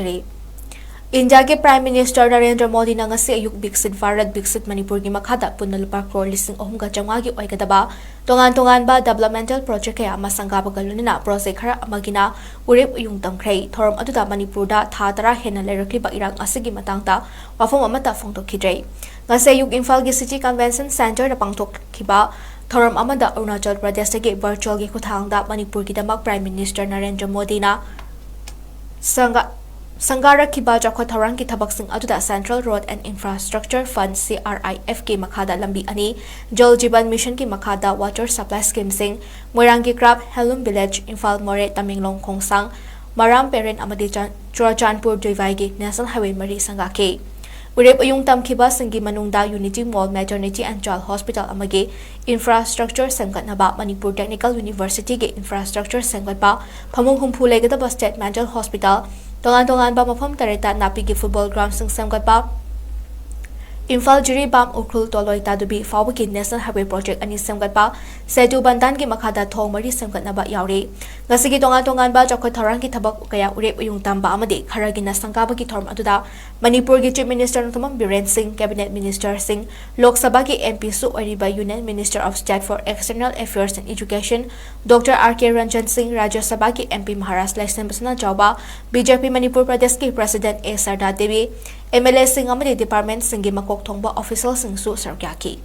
India के prime minister Narendra Modi नंगसे अयुक विकसित भारत विकसित मणिपुर की मखादा पुनः लुपा करोड़ 3,350 की ओइगदबा तोंगान बा डेवलपमेंटल प्रोजेक्ट कया अमा संगाबगा लोनिना प्रोजेक्ट खरा अमगिना उरेप उयुंग तमख्रै थोरम अदुदा मणिपुरदा था तरा हेना लेरक्लिबा इरांग असिगी मतंगता वाफम अमता फोंदोखिद्रै ngase अयुक इम्फाल की सिटी कन्वेंशन सेंटर दा पांगथोखिबा थोरम अमदा अरुणाचल प्रदेश के वर्चुअल की खुथांगदा मणिपुर की दमक प्राइम मिनिस्टर नरेंद्र मोदी ना संगारखिबा चौखट थौरांग की थबकसिंग अदुदा central road and infrastructure fund CRIF के मखादा लंबी अनि जल जीवन मिशन की मखादा water supply scheme Singh Moirang की क्राब हेलुम विलेज इम्फाल मोरे तमिंगलोंग खोंगसांग मराम पेरेन अमदी चुराचानपुर दुईवाई की नेशनल हाईवे मरी संगाखे उरेप अयुंग तमखिबा सिंगी मनुंगदा unity mall maternity and child hospital अमगे इंफ्रास्ट्रक्चर सेंगतनबा मणिपुर टेक्निकल यूनिवर्सिटी के इंफ्रास्ट्रक्चर सेंगतबा फमुंग हुंफु लेगदबा स्टेट मेंटल हॉस्पिटल तोंगान मफम तरेता नापी की फुटबॉल ग्राउंड सिंग सेमगतबा इम्फाल जिरीबाम उखरुल तोलोई तादुबी फाउब की नेशनल हाईवे प्रोजेक्ट अनि सेमगतबा सेतु बंदान की मखादा थोंग मरी सेमगतनबा यावरे ngasi तोंगान बा चौखट थौरांग की थबक कया उरेप उयुंग तंबा अमदे खरगिना संगाब की थोरम अदुदा मणिपुर की चीफ मिनिस्टर नथमम बीरेन सिंह कैबिनेट मिनिस्टर सिंह लोकसभा की MP सु ओरिबा union minister of state for external affairs and education doctor RK Ranjan Singh Rajya Sabha की MP महाराष्ट्र लाइसेंबसना चौबा BJP मणिपुर प्रदेश की president A Sarda Devi MLA Singh अमदे डिपार्टमेंट सिंह की मकोक थोंबा ऑफिसर सिंह सु सरक्याकी